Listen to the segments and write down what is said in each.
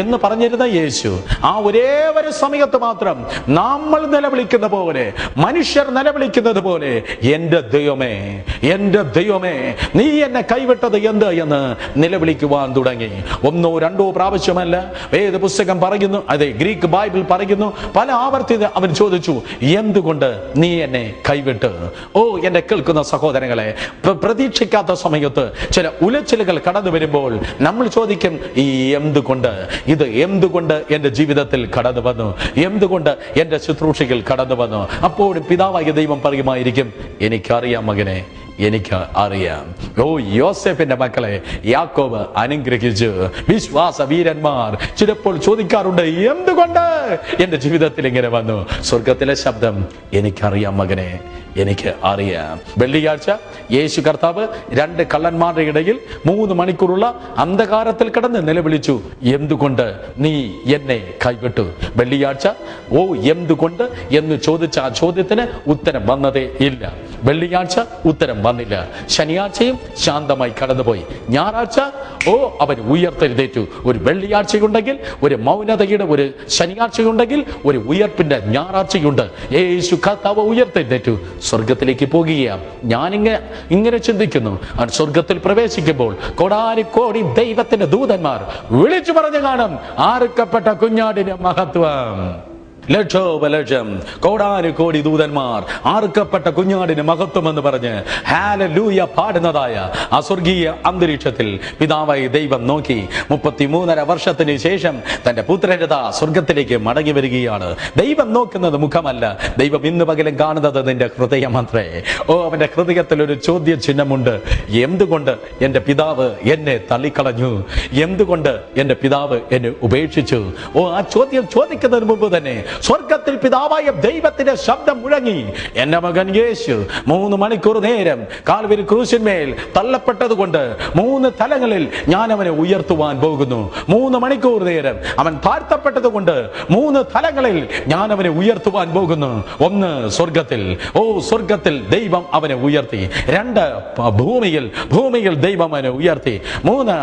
എന്ന് പറഞ്ഞിരുന്ന യേശു ആ ഒരേ ഒരു സമയത്ത് മാത്രം നമ്മൾ നിലവിളിക്കുന്ന പോലെ, മനുഷ്യർ നിലവിളിക്കുന്നത് പോലെ, എന്റെ ദൈവമേ, എന്റെ ദൈവമേ, നീ എന്നെ കൈവിട്ടത് എന്ത് എന്ന് നിലവിളിക്കുവാൻ തുടങ്ങി. ഒന്നോ രണ്ടോ പ്രാവശ്യമല്ല, വേദപുസ്തകം പറയുന്നു, അതെ, ഗ്രീക്ക് ബൈബിൾ പറയുന്നു, പല ആവർത്തി അവൻ ചോദിച്ചു, എന്തുകൊണ്ട് നീ എന്നെ കൈവിട്ട്? ഓ എന്നെ കേൾക്കുന്ന സഹോദരങ്ങളെ, പ്രതീക്ഷിക്കാത്ത സമയത്ത് ചില ഉലച്ചിലുകൾ കടന്നു വരുമ്പോൾ നമ്മൾ ചോദിക്കും, ഈ ഇത് എന്തുകൊണ്ട് എന്റെ ജീവിതത്തിൽ കടന്നു വന്നു, എന്തുകൊണ്ട് എന്റെ ശുശ്രൂഷയിൽ കടന്നു വന്നു? അപ്പോഴും പിതാവായ ദൈവം പറയുമായിരിക്കും, എനിക്കറിയാം മകനെ, എനിക്ക് അറിയാം. ഓ യോസേഫിന്റെ മക്കളെ യാക്കോബ് അനുഗ്രഹിച്ചു. വിശ്വാസ വീരന്മാർ ചിലപ്പോൾ ചോദിക്കാറുണ്ട്, എന്തുകൊണ്ട് എന്റെ ജീവിതത്തിൽ ഇങ്ങനെ വന്നു? സ്വർഗത്തിലെ ശബ്ദം, എനിക്കറിയാം മകനെ, എനിക്ക് അറിയാം. വെള്ളിയാഴ്ച യേശു കർത്താവ് രണ്ട് കള്ളന്മാരുടെ ഇടയിൽ 3 മണിക്കൂറുള്ള അന്ധകാരത്തിൽ കിടന്ന് നിലവിളിച്ചു, എന്തുകൊണ്ട് നീ എന്നെ കൈവിട്ടു? വെള്ളിയാഴ്ച ഓ എന്തുകൊണ്ട് എന്ന് ചോദിച്ച ആ ചോദ്യത്തിന് ഉത്തരം വന്നതേ ഇല്ല. വെള്ളിയാഴ്ച ഉത്തരം വന്നില്ല. ശനിയാഴ്ചയും ശാന്തമായി കടന്നുപോയി. ഞായറാഴ്ച ഓ അവൻ ഉയർത്തെഴുന്നേറ്റു. ഒരു വെള്ളിയാഴ്ചയുണ്ടെങ്കിൽ ഒരു മൗനതയുടെ ഒരു ശനിയാഴ്ചയുണ്ടെങ്കിൽ ഒരു ഉയർപ്പിന്റെ ഞായറാഴ്ചയുണ്ട്. യേശു കർത്താവ് ഉയർത്തെഴുന്നേറ്റു, സ്വർഗത്തിലേക്ക് പോകുകയാണ്. ഞാനിങ്ങനെ ചിന്തിക്കുന്നു, സ്വർഗത്തിൽ പ്രവേശിക്കുമ്പോൾ കോടാനുകോടി ദൈവത്തിന്റെ ദൂതന്മാർ വിളിച്ചു പറഞ്ഞു കാണും, ആർക്കപ്പെട്ട കുഞ്ഞാടിന്റെ മഹത്വം. ലക്ഷോപലക്ഷം കോടാനുകോടി ദൂതന്മാർ ആർക്കപ്പെട്ട കുഞ്ഞാടിന് മഹത്വം എന്ന് പറഞ്ഞ് ഹല്ലേലൂയ പാടുന്നതായ ആ സ്വർഗീയ അന്തരീക്ഷത്തിൽ പിതാവായ ദൈവം നോക്കി 33.5 വർഷത്തിന് ശേഷം തന്റെ പുത്രന്റെ സ്വർഗത്തിലേക്ക് മടങ്ങി വരികയാണ്. ദൈവം നോക്കുന്നത് മുഖമല്ല, ദൈവം ഇന്ന് പകലും കാണുന്നത് നിന്റെ ഹൃദയമത്രേ. ഓ അവന്റെ ഹൃദയത്തിൽ ഒരു ചോദ്യ ചിഹ്നമുണ്ട്, എന്തുകൊണ്ട് എന്റെ പിതാവ് എന്നെ തള്ളിക്കളഞ്ഞു? എന്തുകൊണ്ട് എന്റെ പിതാവ് എന്നെ ഉപേക്ഷിച്ചു? ഓ ആ ചോദ്യം ചോദിക്കുന്നതിന് മുമ്പ് തന്നെ സ്വർഗത്തിൽ പിതാവായ ദൈവത്തിന്റെ ശബ്ദം മുഴങ്ങി, എന്റെ മകൻ യേശു 3 മണിക്കൂർ നേരം കാൽവരി ക്രൂശിന്മേൽ തള്ളപ്പെട്ടത് കൊണ്ട് 3 തലങ്ങളിൽ ഞാൻ അവനെ ഉയർത്തുവാൻ പോകുന്നു. 3 മണിക്കൂർ നേരം അവൻ താഴ്ത്തപ്പെട്ടത് കൊണ്ട് 3 തലങ്ങളിൽ ഞാൻ അവനെ ഉയർത്തുവാൻ പോകുന്നു. 1 സ്വർഗത്തിൽ, ഓ സ്വർഗത്തിൽ ദൈവം അവനെ ഉയർത്തി. 2 ഭൂമിയിൽ ദൈവം അവനെ ഉയർത്തി. 3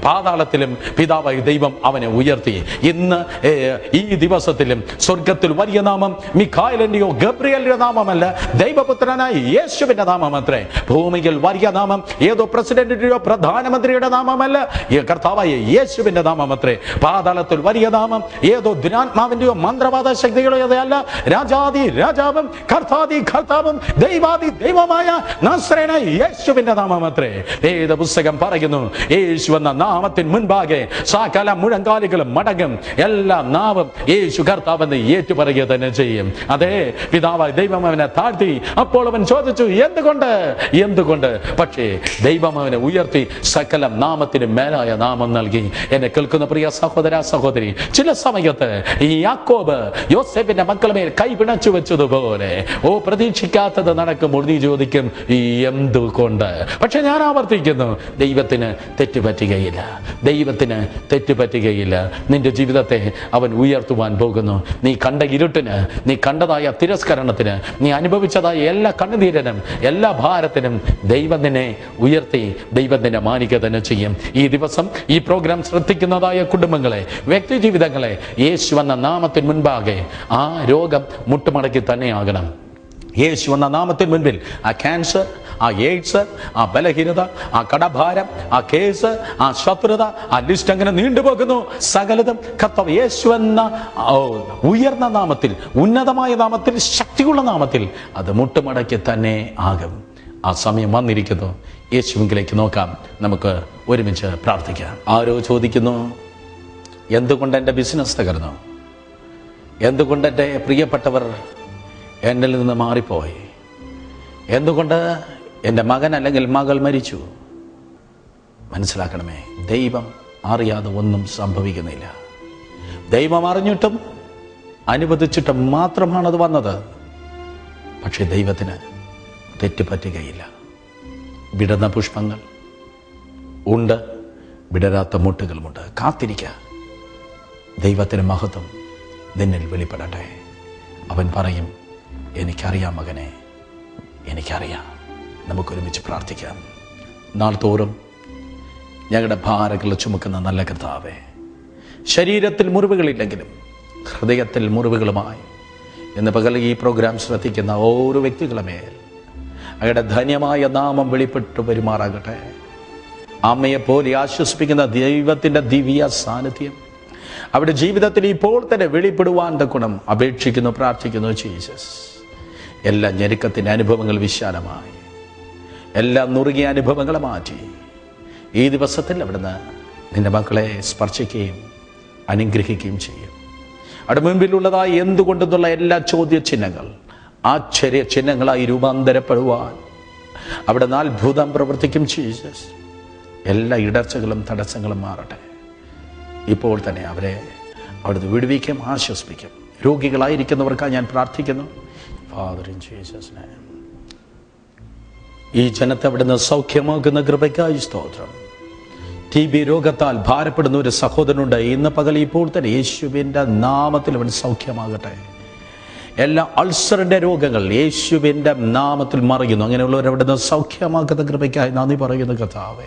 പാതാളത്തിലും പിതാവായ ദൈവം അവനെ ഉയർത്തി. ഇന്ന് ഈ ദിവസത്തിൽ സ്വർഗത്തിൽ വലിയ നാമം മിഖായേലിന്റെയോ ഗബ്രിയേലിന്റെ നാമമല്ല, ദൈവപുത്രനായ യേശുവിന്റെ നാമമത്രേ. ഭൂമിയിൽ വലിയ നാമം ഏതോ പ്രസിഡന്റിന്റെയോ പ്രധാനമന്ത്രിയുടെ നാമമല്ല, കർത്താവായ യേശുവിന്റെ നാമമത്രേ. പാതാളത്തിൽ വലിയ നാമം ഏതോ ദുരാത്മാവിന്റെയോ മന്ത്രവാദ ശക്തികളുടെ അല്ല, രാജാതി രാജാവും കർത്താതി കർത്താവും ദൈവാതി ദൈവമായ നസ്രേനായ യേശുവിന്റെ നാമമത്രേ. വേദപുസ്തകം പറയുന്നു, യേശു എന്ന നാമത്തിന് മുൻപാകെ സകല മുഴങ്കാലുകളും മടങ്ങും, എല്ലാ നാവും യേശു കർത്താവെന്ന് ഏറ്റുപറയുക തന്നെ ചെയ്യും. അതെ, പിതാവായ ദൈവം അവനെ താഴ്ത്തി. അപ്പോൾ അവൻ ചോദിച്ചു, എന്തുകൊണ്ട്? പക്ഷേ ദൈവം അവനെ ഉയർത്തി, സകല നാമത്തിന് മേലായ നാമം നൽകി. എന്നെ കേൾക്കുന്ന പ്രിയ സഹോദര സഹോദരി, ചില സമയത്ത് ഈ യാക്കോബ് യോസേഫിന്റെ മക്കളുടെ മേൽ കൈ പിണച്ചു വെച്ചതുപോലെ ഓ പ്രതീക്ഷിക്കാത്തത് നടക്കുമ്പോൾ നീ ചോദിക്കും, എന്തുകൊണ്ട്? പക്ഷെ ഞാൻ ആവർത്തിക്കുന്നു, ദൈവത്തിന് തെറ്റുപറ്റുകയില്ല. നിന്റെ ജീവിതത്തെ അവൻ ഉയർത്തുവാൻ പോകുന്നു. നീ കണ്ട ഇരുട്ടിന്, നീ കണ്ടതായ തിരസ്കരണത്തിന്, നീ അനുഭവിച്ചതായ എല്ലാ കണ്ണുനീരനും എല്ലാ ഭാരത്തിനും ദൈവം നിന്നെ ഉയർത്തി, ദൈവം നിന്നെ മാനിക്കുക തന്നെ ചെയ്യും. ഈ ദിവസം ഈ പ്രോഗ്രാം ശ്രദ്ധിക്കുന്നതായ കുടുംബങ്ങളെ, വ്യക്തി ജീവിതങ്ങളെ യേശു എന്ന നാമത്തിന് മുൻപാകെ ആ രോഗം മുട്ടുമടക്കി തന്നെയാകണം. യേശു എന്ന നാമത്തിന് മുൻപിൽ ആ ക്യാൻസർ, ആ എയ്ഡ്സ്, ആ ബലഹീനത, ആ കടഭാരം, ആ കേസ്, ആ ശത്രുത, ആ ലിസ്റ്റ് അങ്ങനെ നീണ്ടുപോകുന്നു. സകലതും കർത്താവ് യേശു എന്ന ഉയർന്ന നാമത്തിൽ, ഉന്നതമായ നാമത്തിൽ, ശക്തിയുള്ള നാമത്തിൽ അത് മുട്ടുമടക്കി തന്നെ ആകും. ആ സമയം വന്നിരിക്കുന്നു. യേശുവിലേക്ക് നോക്കാം, നമുക്ക് ഒരുമിച്ച് പ്രാർത്ഥിക്കാം. ആരോ ചോദിക്കുന്നു, എന്തുകൊണ്ട് എൻ്റെ ബിസിനസ് തകർന്നു? എന്തുകൊണ്ട് എൻ്റെ പ്രിയപ്പെട്ടവർ എന്നിൽ നിന്ന് മാറിപ്പോയി? എന്തുകൊണ്ട് എൻ്റെ മകൻ അല്ലെങ്കിൽ മകൾ മരിച്ചു? മനസ്സിലാക്കണമേ, ദൈവം അറിയാതെ ഒന്നും സംഭവിക്കുന്നില്ല. ദൈവം അറിഞ്ഞിട്ടും അനുവദിച്ചിട്ടും മാത്രമാണത് വന്നത്. പക്ഷെ ദൈവത്തിന് തെറ്റുപറ്റുകയില്ല. വിടർന്ന പുഷ്പങ്ങൾ ഉണ്ട്, വിടരാത്ത മുട്ടുകളുമുണ്ട്. കാത്തിരിക്കുക, ദൈവത്തിന് മഹത്വം നിന്നിൽ വെളിപ്പെടട്ടെ. അവൻ പറയും, എനിക്കറിയാം മകനെ, എനിക്കറിയാം. നമുക്കൊരുമിച്ച് പ്രാർത്ഥിക്കാം. നാൾ തോറും ഞങ്ങളുടെ ഭാരങ്ങൾ ചുമക്കുന്ന നല്ല കർത്താവേ, ശരീരത്തിൽ മുറിവുകളില്ലെങ്കിലും ഹൃദയത്തിൽ മുറിവുകളുമായി ഇന്ന് പകൽ ഈ പ്രോഗ്രാം ശ്രദ്ധിക്കുന്ന ഓരോ വ്യക്തികളുടെ മേൽ അവരുടെ ധന്യമായ നാമം വെളിപ്പെട്ടു പെരുമാറാകട്ടെ. അമ്മയെപ്പോലെ ആശ്വസിപ്പിക്കുന്ന ദൈവത്തിൻ്റെ ദിവ്യ സാന്നിധ്യം അവരുടെ ജീവിതത്തിൽ ഇപ്പോൾ തന്നെ വെളിപ്പെടുവാൻ ഗുണം അപേക്ഷിക്കുന്നു, പ്രാർത്ഥിക്കുന്നു. ജീസസ്, എല്ലാ ഞെരുക്കത്തിൻ്റെ അനുഭവങ്ങൾ വിശാലമായി, എല്ലാ നുറുകിയ അനുഭവങ്ങളെ മാറ്റി ഈ ദിവസത്തിൽ അവിടുന്ന് നിന്റെ മക്കളെ സ്പർശിക്കുകയും അനുഗ്രഹിക്കുകയും ചെയ്യും. അവിടെ മുൻപിലുള്ളതായി എന്തുകൊണ്ടെന്നുള്ള എല്ലാ ചോദ്യ ചിഹ്നങ്ങൾ ആശ്ചര്യ ചിഹ്നങ്ങളായി രൂപാന്തരപ്പെടുവാൻ അവിടെ അത്ഭുതം പ്രവർത്തിക്കും. ജീസസ്, എല്ലാ ഇടർച്ചകളും തടസ്സങ്ങളും മാറട്ടെ. ഇപ്പോൾ തന്നെ അവരെ അവിടുന്ന് വിടുവിക്കും, ആശ്വസിപ്പിക്കും. രോഗികളായിരിക്കുന്നവർക്കായി ഞാൻ പ്രാർത്ഥിക്കുന്നു. ഫാദർ, ഇൻ ജീസസ് നെയിം, ഈ ജനത്തെ അവിടുന്ന് സൗഖ്യമാക്കുന്ന കൃപയ്ക്കായി സ്തോത്രം. TB രോഗത്താൽ ഭാരപ്പെടുന്ന ഒരു സഹോദരനുണ്ട്. ഇന്ന് പകൽ ഇപ്പോൾ തന്നെ യേശുവിൻ്റെ നാമത്തിൽ അവൻ സൗഖ്യമാകട്ടെ. എല്ലാ അൾസറിൻ്റെ രോഗങ്ങൾ യേശുവിൻ്റെ നാമത്തിൽ മറിയുന്നു. അങ്ങനെയുള്ളവർ അവിടുന്ന് സൗഖ്യമാക്കുന്ന കൃപയ്ക്കായി നന്ദി പറയുന്നു കർത്താവേ.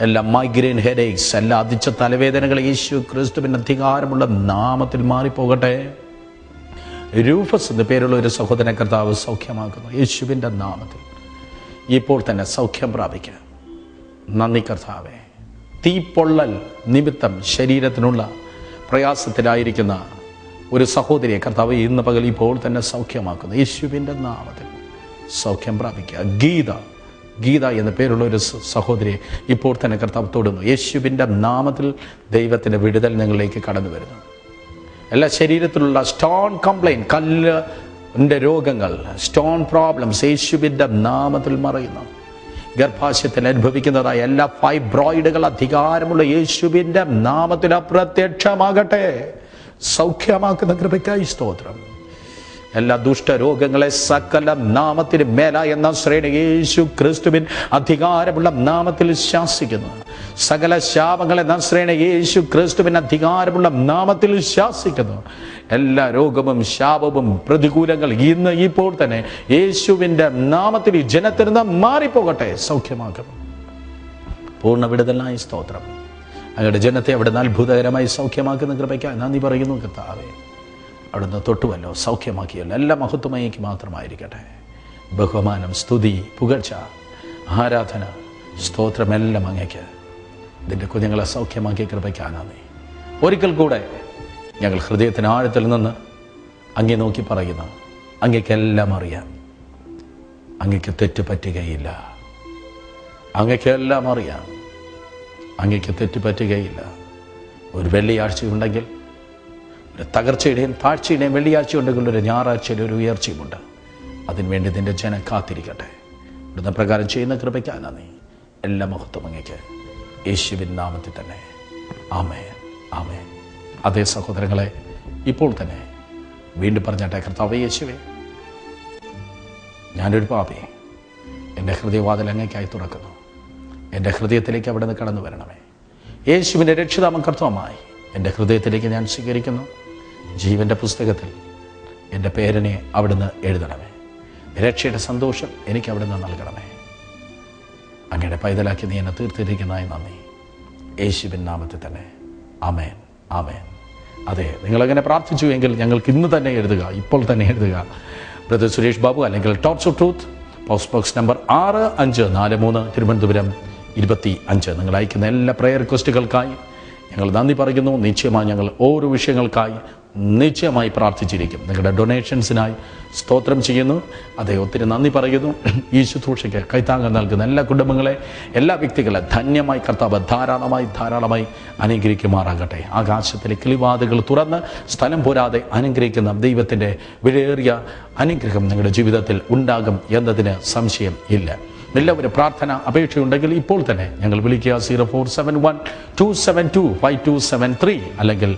എല്ലാ മൈഗ്രെയിൻ ഹെഡേക്സ്, എല്ലാ അതിച്ച തലവേദനകൾ യേശു ക്രിസ്തുവിൻ്റെ അധികാരമുള്ള നാമത്തിൽ മാറിപ്പോകട്ടെ. രൂഫസ് എന്ന പേരുള്ള ഒരു സഹോദരനെ കർത്താവ് സൗഖ്യമാക്കുന്നു യേശുവിൻ്റെ നാമത്തിൽ. ഇപ്പോൾ തന്നെ സൗഖ്യം പ്രാപിക്കുക. നന്ദി കർത്താവേ. തീപ്പൊള്ളൽ നിമിത്തം ശരീരത്തിനുള്ള പ്രയാസത്തിലായിരിക്കുന്ന ഒരു സഹോദരിയെ കർത്താവ് ഇന്ന് പകൽ ഇപ്പോൾ തന്നെ സൗഖ്യമാക്കുന്നു യേശുവിൻ്റെ നാമത്തിൽ. സൗഖ്യം പ്രാപിക്കുക. ഗീത എന്ന പേരുള്ള ഒരു സഹോദരിയെ ഇപ്പോൾ തന്നെ കർത്താവ് തൊടുന്നു യേശുവിൻ്റെ നാമത്തിൽ. ദൈവത്തിൻ്റെ വിടുതൽ ഞങ്ങളിലേക്ക് കടന്നു വരുന്നു. എല്ലാ ശരീരത്തിലുള്ള സ്റ്റോൺ കംപ്ലൈൻറ്റ്, കല്ലിൻ്റെ രോഗങ്ങൾ, സ്റ്റോൺ പ്രോബ്ലംസ് യേശുവിൻ്റെ നാമത്തിൽ മറയുന്നു. ഗർഭാശയത്തിൽ അനുഭവിക്കുന്നതായ എല്ലാ ഫൈബ്രോയിഡുകൾ അധികാരമുള്ള യേശുവിൻ്റെ നാമത്തിൽ അപ്രത്യക്ഷമാകട്ടെ. സൗഖ്യമാക്കുന്ന കൃപയ്ക്കായി സ്തോത്രം. എല്ലാ ദുഷ്ടരോഗങ്ങളെ സകല നാമത്തിന് മേലായ നസ്രേന യേശു ക്രിസ്തുവിൻ അധികാരമുള്ള നാമത്തിൽ ശാസിക്കുന്നു. സകല ശാപങ്ങളെ നസ്രേന യേശു ക്രിസ്തുവിൻ അധികാരമുള്ള നാമത്തിൽ ശാസിക്കുന്നു. എല്ലാ രോഗവും ശാപവും പ്രതികൂലങ്ങൾ ഇന്ന് ഇപ്പോൾ തന്നെ യേശുവിൻ്റെ നാമത്തിൽ ഈ ജനത്തിൽ നിന്ന് മാറിപ്പോകട്ടെ. സൗഖ്യമാക്കുന്നു. പൂർണ്ണ വിടുതലായി സ്തോത്രം. അങ്ങയുടെ ജനത്തെ അവിടുന്ന് അത്ഭുതകരമായി സൗഖ്യമാക്കുന്ന കൃപയ്ക്കായി നന്ദി പറയുന്നു കർത്താവേ. അവിടുന്ന് തൊട്ടുവല്ലോ, സൗഖ്യമാക്കിയല്ലോ. എല്ലാ മഹത്വമയ്ക്ക് മാത്രമായിരിക്കട്ടെ. ബഹുമാനം, സ്തുതി, പുകഴ്ച, ആരാധന, സ്തോത്രമെല്ലാം അങ്ങയ്ക്ക്. ഇതിൻ്റെ കുഞ്ഞുങ്ങളെ സൗഖ്യമാക്കിയ കൃപയ്ക്കാണ് നന്ദി. ഒരിക്കൽ കൂടെ ഞങ്ങൾ ഹൃദയത്തിന് ആഴത്തിൽ നിന്ന് അങ്ങേ നോക്കി പറയുന്നു, അങ്ങയ്ക്കെല്ലാം അറിയാം. അങ്ങയ്ക്ക് തെറ്റ് പറ്റുകയില്ല. അങ്ങയ്ക്കെല്ലാം അറിയാം. അങ്ങയ്ക്ക് തെറ്റ് പറ്റുകയില്ല. ഒരു വെള്ളിയാഴ്ചയുണ്ടെങ്കിൽ ഒരു തകർച്ചയുടെയും താഴ്ചയുടെയും വെള്ളിയാഴ്ച ഉണ്ടെങ്കിൽ ഒരു ഞായറാഴ്ചയിൽ ഒരു ഉയർച്ചയുമുണ്ട്. അതിനുവേണ്ടി നിന്റെ ജനം കാത്തിരിക്കട്ടെ. ഇവിടുന്ന് പ്രകാരം ചെയ്യുന്ന കൃപയ്ക്കാണ് നന്ദി. എല്ലാ മഹത്വം അങ്ങയ്ക്ക് യേശുവിൻ നാമത്തിൽ തന്നെ. ആമേൻ, ആമേൻ. അതേ സഹോദരങ്ങളെ, ഇപ്പോൾ തന്നെ വീണ്ടും പറഞ്ഞാട്ടെ, കർത്താവേ യേശുവേ, ഞാനൊരു പാപി. എൻ്റെ ഹൃദയവാതിൽ അങ്ങയ്ക്കായി തുറക്കുന്നു. എൻ്റെ ഹൃദയത്തിലേക്ക് അവിടുന്ന് കടന്നു വരണമേ. യേശുവിൻ്റെ രക്ഷിതാമം കർത്താവായി എൻ്റെ ഹൃദയത്തിലേക്ക് ഞാൻ സ്വീകരിക്കുന്നു. ജീവൻ്റെ പുസ്തകത്തിൽ എൻ്റെ പേരിനെ അവിടുന്ന് എഴുതണമേ. രക്ഷയുടെ സന്തോഷം എനിക്ക് അവിടുന്ന് നൽകണമേ. അങ്ങയുടെ പൈതലാക്കി നീ എന്നെ തീർത്തിരിക്കുന്നതായി നന്ദി. യേശുവിൻ നാമത്തിൽ തന്നെ. ആമേൻ, ആമേൻ. അതെ, നിങ്ങളങ്ങനെ പ്രാർത്ഥിച്ചു എങ്കിൽ ഞങ്ങൾക്ക് ഇന്ന് തന്നെ എഴുതുക, ഇപ്പോൾ തന്നെ എഴുതുക. ബ്രദർ സുരേഷ് ബാബു, അല്ലെങ്കിൽ tots of truth, post box number 6543, Thiruvananthapuram 25. നിങ്ങൾ അയക്കുന്ന എല്ലാ പ്രയർ റിക്വസ്റ്റുകൾക്കായി ഞങ്ങൾ നന്ദി പറയുന്നു. നിശ്ചയമായി ഞങ്ങൾ ഓരോ വിഷയങ്ങൾക്കായി നിശ്ചയമായി പ്രാർത്ഥിച്ചിരിക്കും. നിങ്ങളുടെ ഡൊണേഷൻസിനായി സ്തോത്രം ചെയ്യുന്നു. അതേ, ഒത്തിരി നന്ദി പറയുന്നു. ഈ ശുശ്രൂഷയ്ക്ക് കൈത്താങ്ങൽ നൽകുന്ന എല്ലാ കുടുംബങ്ങളെ, എല്ലാ വ്യക്തികളെ ധന്യമായി കർത്താവ് ധാരാളമായി അനുഗ്രഹിക്കുമാറാകട്ടെ. ആകാശത്തിലെ കിളിവാതികൾ തുറന്ന് സ്ഥലം പോരാതെ അനുഗ്രഹിക്കുന്ന ദൈവത്തിൻ്റെ വിലയേറിയ അനുഗ്രഹം നിങ്ങളുടെ ജീവിതത്തിൽ ഉണ്ടാകും എന്നതിന് സംശയം ഇല്ല. എല്ലാവരും പ്രാർത്ഥന അപേക്ഷയുണ്ടെങ്കിൽ ഇപ്പോൾ തന്നെ ഞങ്ങൾ വിളിക്കുക. 0471-272-5273 അല്ലെങ്കിൽ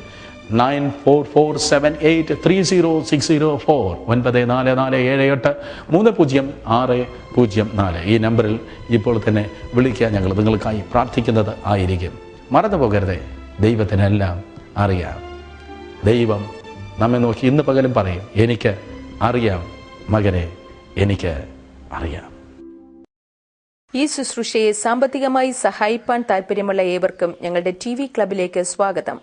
9447830604 9447830604. ഈ നമ്പറിൽ ഇപ്പോൾ തന്നെ വിളിക്കുക. ഞങ്ങൾ നിങ്ങൾക്കായി പ്രാർത്ഥിക്കുന്നത് ആയിരിക്കും. മറന്നു പോകരുതേ, ദൈവത്തിനെല്ലാം അറിയാം. ദൈവം നമ്മെ നോക്കി ഇന്ന് പകലും പറയും, എനിക്ക് അറിയാം മകനെ, എനിക്ക് അറിയാം. ഈ ശുശ്രൂഷയെ സാമ്പത്തികമായി സഹായിപ്പാൻ താല്പര്യമുള്ള ഏവർക്കും ഞങ്ങളുടെ TV ക്ലബിലേക്ക് സ്വാഗതം.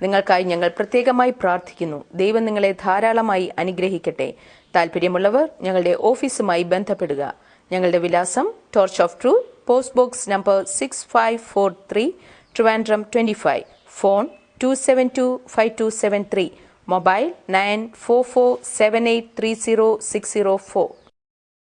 നിങ്ങൾക്കായി ഞങ്ങൾ പ്രത്യേകമായി പ്രാർത്ഥിക്കുന്നു. ദൈവം നിങ്ങളെ ധാരാളമായി അനുഗ്രഹിക്കട്ടെ. താല്പര്യമുള്ളവർ ഞങ്ങളുടെ ഓഫീസുമായി ബന്ധപ്പെടുക. ഞങ്ങളുടെ വിലാസം torch off truth, post box number 6543, Trivandrum 25. Phone 2725273. Mobile 9447830604.